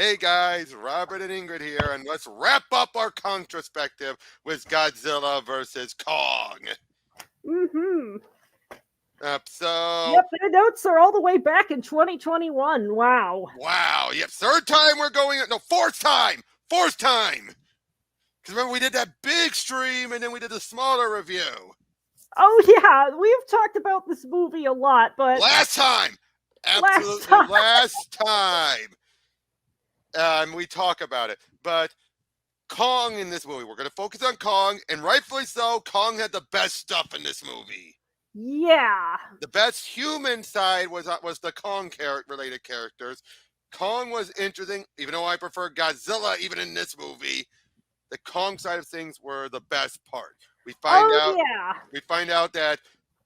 Hey guys, Robert and Ingrid here, and let's wrap up our Kong-Trospective with Godzilla versus Kong. Mm-hmm. So, Yep, their notes are all the way back in 2021. Wow. wow, yep, third time we're going, no, fourth time. Because remember, we did that big stream, and then we did the smaller review. Oh yeah, we've talked about this movie a lot, but Last time, last absolutely time. last time, we talk about it, but Kong in this movie. We're going to focus on Kong, and rightfully so. Kong had the best stuff in this movie. Yeah. The best human side was the Kong related characters. Kong was interesting, even though I prefer Godzilla even in this movie. The Kong side of things were the best part. We find out that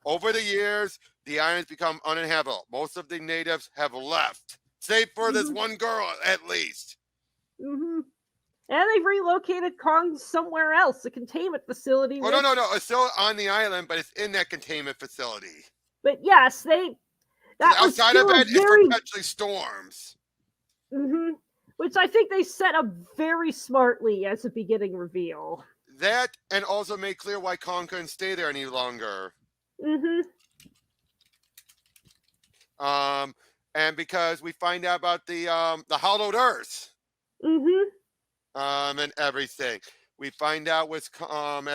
over the years the islands become uninhabitable. Most of the natives have left, save for this one girl at least. Mm-hmm. And they've relocated Kong somewhere else, a containment facility. Oh, no. It's still on the island, but it's in that containment facility. But yes, that was outside of still a it, it's very. perpetually storms. Mm-hmm. Which I think they set up very smartly as a beginning reveal. That, and also made clear why Kong couldn't stay there any longer. Mm-hmm. And because we find out about the hollowed earth. Mm-hmm. And everything. We find out with Kong,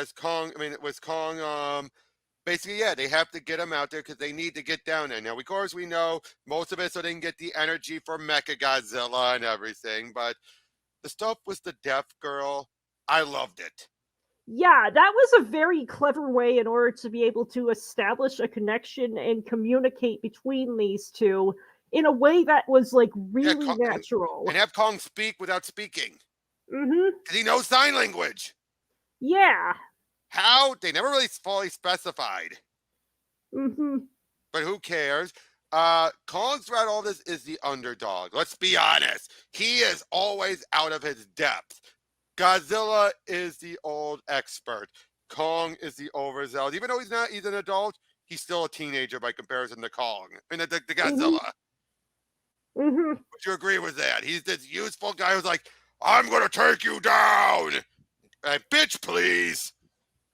basically, yeah, they have to get him out there because they need to get down there. Now, of course, we know most of it so they can get the energy for Mechagodzilla and everything, but the stuff with the deaf girl, I loved it. Yeah, that was a very clever way in order to be able to establish a connection and communicate between these two in a way that was like really natural. And have Kong speak without speaking. Mm-hmm. Because he knows sign language. Yeah. How? They never really fully specified. Mm-hmm. But who cares? Kong throughout all this is the underdog. Let's be honest. He is always out of his depth. Godzilla is the old expert. Kong is the overzealous. Even though he's an adult, he's still a teenager by comparison to Kong. I mean, the Godzilla. Mm-hmm. Would you agree with that? He's this useful guy who's like, I'm going to take you down. Bitch, please.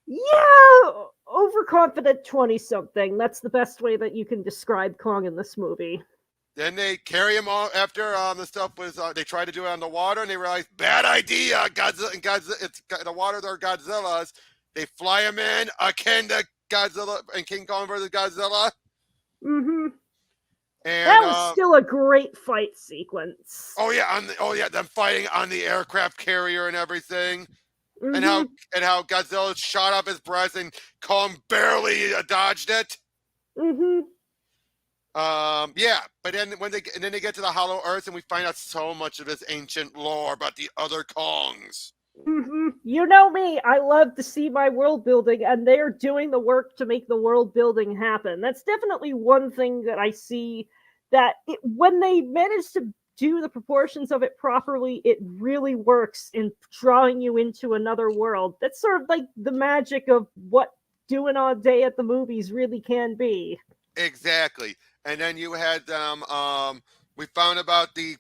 Yeah, overconfident 20-something. That's the best way that you can describe Kong in this movie. Then they carry him on after the stuff was. They tried to do it on the water, and they realized bad idea. Godzilla, it's the water. They're Godzillas. They fly him in akin to Godzilla and King Kong versus Godzilla. Mm-hmm. And that was still a great fight sequence. Oh yeah, them fighting on the aircraft carrier and everything. Mm-hmm. And how Godzilla shot off his breath and Kong barely dodged it. Mm-hmm. Yeah, but then then they get to the Hollow Earth and we find out so much of this ancient lore about the other Kongs. Mm-hmm. You know me, I love to see my world building, and they're doing the work to make the world building happen. That's definitely one thing that I see that when they manage to do the proportions of it properly, it really works in drawing you into another world. That's sort of like the magic of what doing all day at the movies really can be. Exactly. And then you had them, we found about the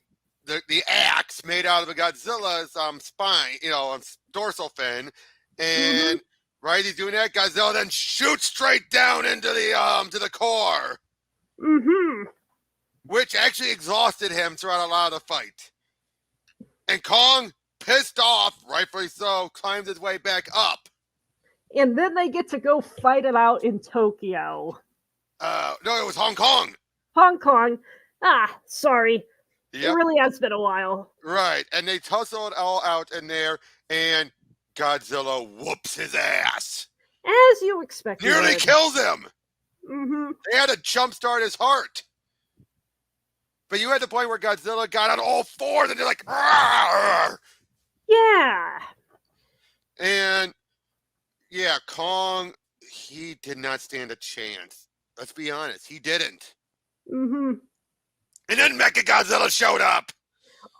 axe made out of a Godzilla's spine, dorsal fin. And right, he's doing that. Godzilla then shoots straight down into the to the core. Mm-hmm. Which actually exhausted him throughout a lot of the fight. And Kong, pissed off, rightfully so, climbs his way back up. And then they get to go fight it out in Tokyo. No, it was Hong Kong. Hong Kong. Sorry. Yep. It really has been a while. Right. And they tussle it all out in there, and Godzilla whoops his ass. As you expect. Nearly kills him. Mm-hmm. They had to jumpstart his heart. But you had the point where Godzilla got on all fours and they're like, rawr! Yeah. And yeah, Kong, he did not stand a chance. Let's be honest, he didn't. Mm-hmm. And then Mechagodzilla showed up.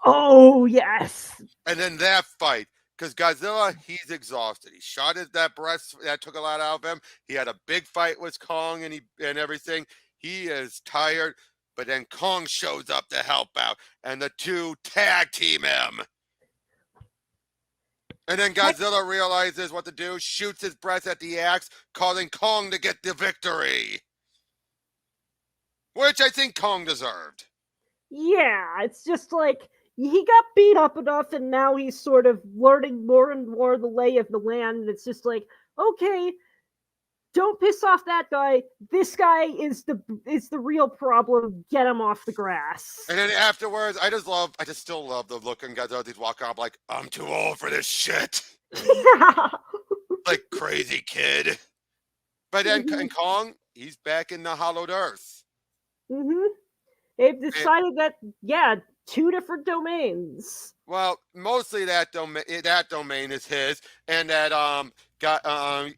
Oh, yes. And then that fight, because Godzilla, he's exhausted. He shot that breath, that took a lot out of him. He had a big fight with Kong and everything. He is tired. But then Kong shows up to help out, and the two tag team him. And then Godzilla realizes what to do, shoots his breath at the axe, causing Kong to get the victory. Which I think Kong deserved. Yeah, it's just like he got beat up enough and now he's sort of learning more and more the lay of the land. And it's just like, okay, don't piss off that guy. This guy is the real problem. Get him off the grass. And then afterwards, I just still love the look on Godzilla. He's walking off like, I'm too old for this shit. Like crazy kid. But then in Kong, he's back in the hollowed earth. They've decided that, yeah, 2 different domains. Well, mostly that domain is his, and that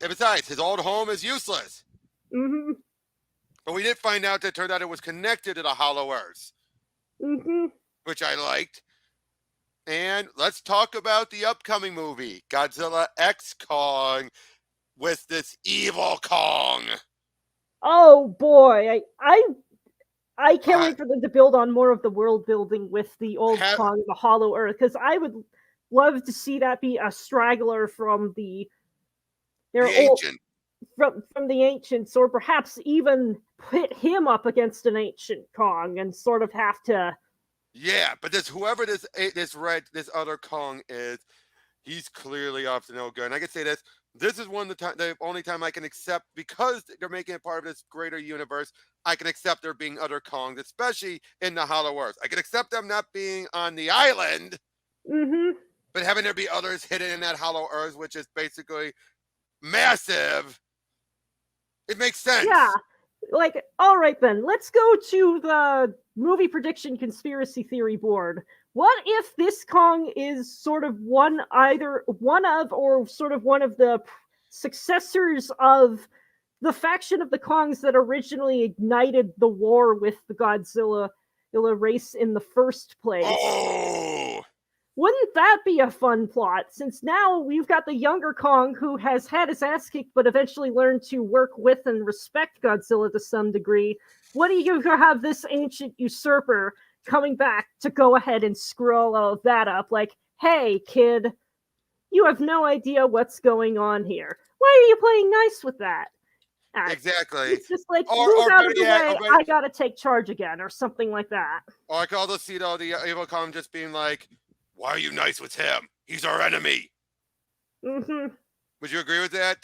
besides, his old home is useless. But we did find out that it turned out it was connected to the hollow earth, which I liked. And let's talk about the upcoming movie, Godzilla X Kong, with this evil Kong. Oh boy, I can't wait for them to build on more of the world building with the old Kong, the Hollow Earth, because I would love to see that be a straggler from ancient. From the ancients, or perhaps even pit him up against an ancient Kong and sort of have to. Yeah, but whoever this other Kong is, he's clearly up to no good. And I can say this. This is the only time I can accept, because they're making it part of this greater universe, I can accept there being other Kongs, especially in the Hollow Earth. I can accept them not being on the island, but having there be others hidden in that Hollow Earth, which is basically massive. It makes sense. Yeah. Like, all right then, let's go to the movie prediction conspiracy theory board. What if this Kong is sort of one of the successors of the faction of the Kongs that originally ignited the war with the Godzilla race in the first place? Oh! Wouldn't that be a fun plot? Since now we've got the younger Kong who has had his ass kicked but eventually learned to work with and respect Godzilla to some degree. What do you have this ancient usurper coming back to go ahead and screw all of that up? Like, hey, kid, you have no idea what's going on here. Why are you playing nice with that? Exactly. It's just like, move out of the way, I gotta take charge again, or something like that. Or I could also see the evil Kong just being like, why are you nice with him? He's our enemy. Would you agree with that?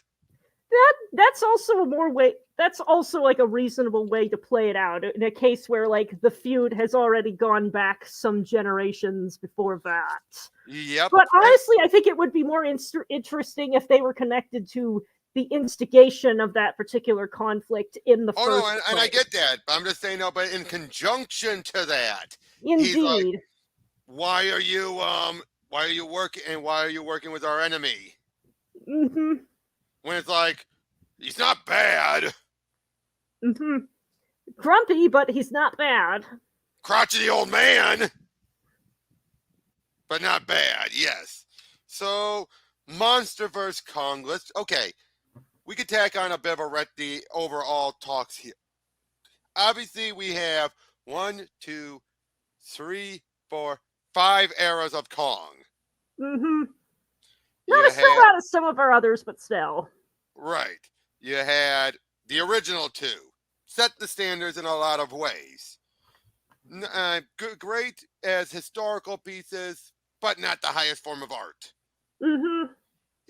That's also that's also like a reasonable way to play it out in a case where like the feud has already gone back some generations before that. Yep. But honestly, I think it would be more interesting if they were connected to the instigation of that particular conflict in the first place. And I get that. But I'm just saying, no, but in conjunction to that, indeed. He's like, why are you working with our enemy? When it's like, he's not bad. Grumpy, but he's not bad. Crotchety old man, but not bad. Yes. So Monsterverse Kong. We could tack on a bit of the overall talks here. Obviously, we have 1, 2, 3, 4, 5 eras of Kong. Not as bad as some of our others, but still. Right. You had the original 2. Set the standards in a lot of ways. Great as historical pieces, but not the highest form of art. You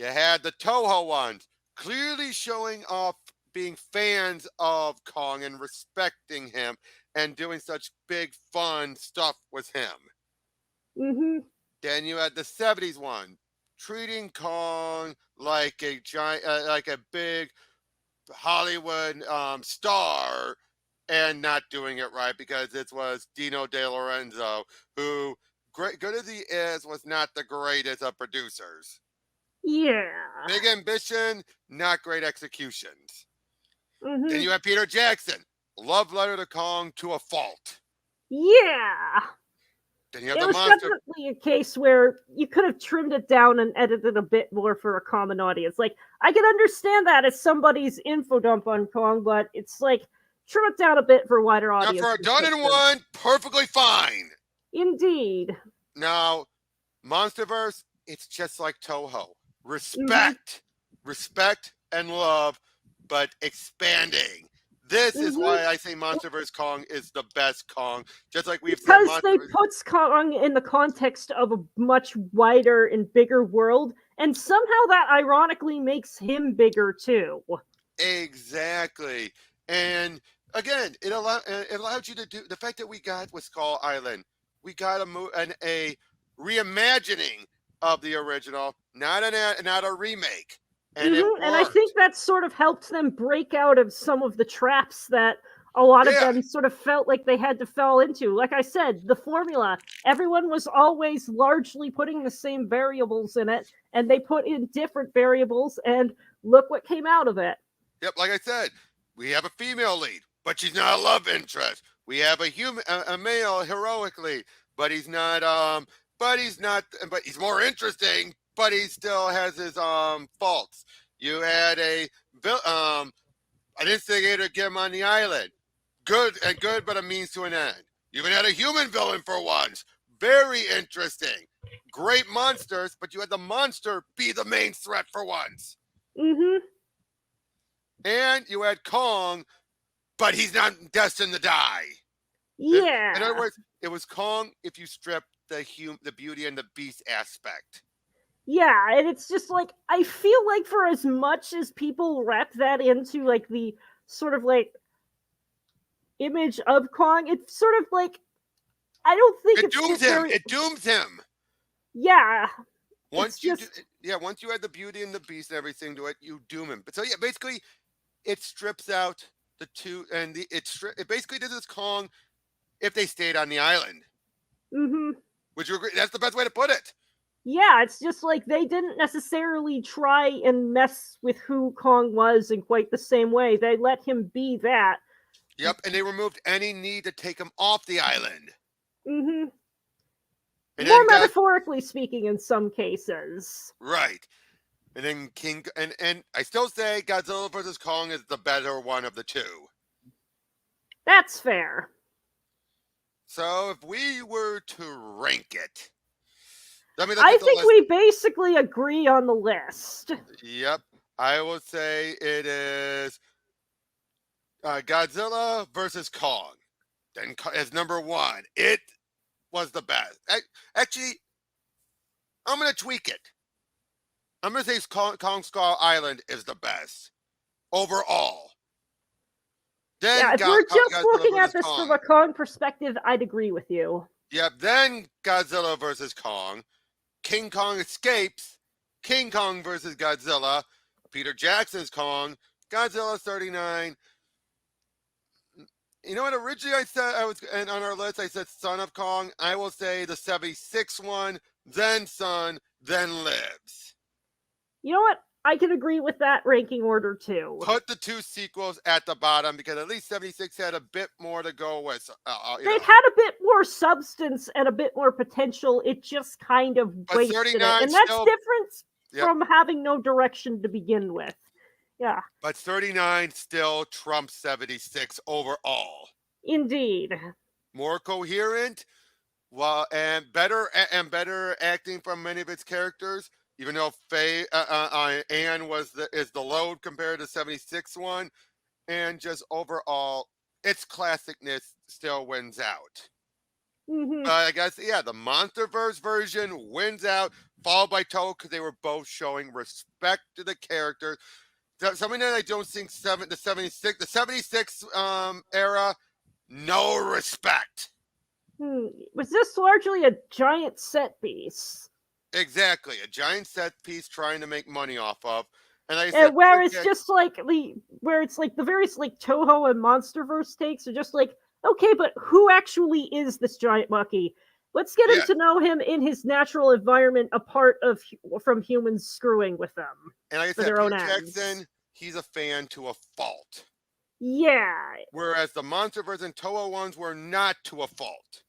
had the Toho ones, clearly showing off being fans of Kong and respecting him and doing such big fun stuff with him. Then you had the 70s one, treating Kong like a giant, like a big Hollywood star, and not doing it right because it was Dino De Lorenzo, who, good as he is, was not the greatest of producers. Yeah. Big ambition, not great executions. Then you have Peter Jackson, love letter to Kong to a fault. Yeah. Then you have it was definitely a case where you could have trimmed it down and edited a bit more for a common audience. Like, I can understand that as somebody's info dump on Kong, but it's like, trim it down a bit for wider Now, audiences. for a done in one, perfectly fine. Indeed. Now, Monsterverse, it's just like Toho. Respect, and love, but expanding. This is why I say Monsterverse Kong is the best Kong. Just like we've said, Because they put Kong in the context of a much wider and bigger world, and somehow that ironically makes him bigger too. Exactly. And again, it allowed you to do the fact that we got with Skull Island. We got a reimagining of the original, not a remake. And it worked. And I think that sort of helped them break out of some of the traps that a lot of them sort of felt like they had to fall into. Like I said, the formula, everyone was always largely putting the same variables in it, and they put in different variables, and look what came out of it. Yep, like I said, we have a female lead, but she's not a love interest. We have a male heroic lead, but he's not but he's more interesting, but he still has his faults. You had an instigator get him on the island. Good, but a means to an end. You even had a human villain for once. Very interesting. Great monsters, but you had the monster be the main threat for once. And you had Kong, but he's not destined to die. Yeah. In other words, it was Kong if you strip the Beauty and the Beast aspect. Yeah, and it's just like, I feel like for as much as people wrap that into like the sort of like image of Kong, it's sort of like, I don't think it dooms him. It dooms him. Yeah. Once you add the Beauty and the Beast and everything to it, you doom him. But so yeah, basically, it strips out the two, and it basically does this Kong if they stayed on the island. Would you agree? That's the best way to put it. Yeah, it's just like they didn't necessarily try and mess with who Kong was in quite the same way. They let him be that. Yep, and they removed any need to take him off the island. And more metaphorically speaking in some cases. Right. And then and I still say Godzilla vs. Kong is the better one of the two. That's fair. So if we were to rank it, I think we basically agree on the list. Yep. I will say it is Godzilla versus Kong. Then as number one. It was the best. Actually, I'm going to tweak it. I'm going to say Kong Skull Island is the best overall. Then if we're just looking at this from a Kong perspective, I'd agree with you. Yep. Then Godzilla versus Kong. King Kong escapes. King Kong versus Godzilla. Peter Jackson's Kong. Godzilla 39. You know what? Originally I said and on our list I said Son of Kong. I will say the 76 one, then Son, then Lives. You know what? I can agree with that ranking order too. Put the two sequels at the bottom because at least 76 had a bit more to go with. They had a bit more substance and a bit more potential. It just kind of wasted it. And that's different from having no direction to begin with. Yeah. But 39 still trumps 76 overall. Indeed. More coherent, and better acting from many of its characters. Even though Anne is the load compared to 76 one, and just overall, its classicness still wins out. I guess the Monsterverse version wins out, followed by Toho because they were both showing respect to the characters. Something that I don't think the 76 era, no respect. Was this largely a giant set piece? Exactly, a giant set piece trying to make money off of, and where it's just like the various like Toho and Monsterverse takes are just like, okay, but who actually is this giant monkey? Let's get him to know him in his natural environment, apart from humans screwing with them. And like I said, Peter Jackson, he's a fan to a fault. Yeah. Whereas the Monsterverse and Toho ones were not to a fault.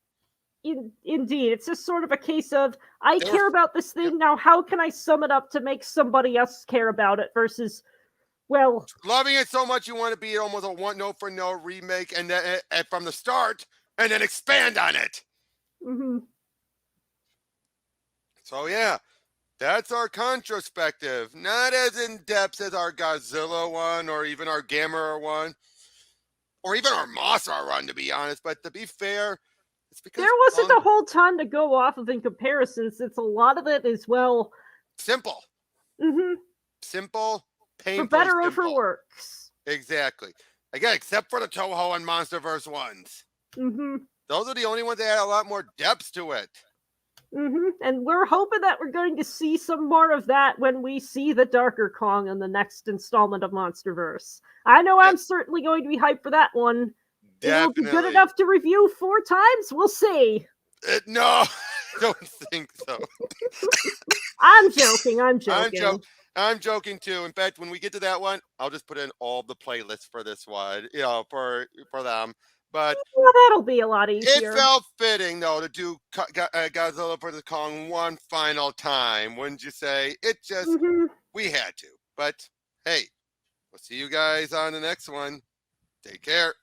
Indeed, it's just sort of a case of I care about this thing now. How can I sum it up to make somebody else care about it? Versus Well, Loving it so much you want to be almost a one note for no remake, and then and from the start, and then expand on it. hmm So yeah, that's our Controspective. Not as in depth as our Godzilla one, or even our Gamera one, or even our Mothra run, to be honest. But to be fair, it's there because wasn't a whole ton to go off of in comparison, since a lot of it is, well, simple, hmm simple, for painfully better or for simple. worse. Exactly. Again, except for the Toho and Monsterverse ones. hmm Those are the only ones that had a lot more depth to it. And we're hoping that we're going to see some more of that when we see the Darker Kong in the next installment of Monsterverse. I know Yeah, I'm certainly going to be hyped for that one. It will be good definitely. enough to review 4 times. We'll see. No, I don't think so. I'm joking. I'm I'm joking. joking. I'm joking too. In fact, when we get to that one, I'll just put in all the playlists for this one, for them. But Well, that'll be a lot it easier. felt fitting though to do Godzilla vs Kong one final time, wouldn't you say? It just hmm we had to. But hey, we'll see you guys on the next one. Take care.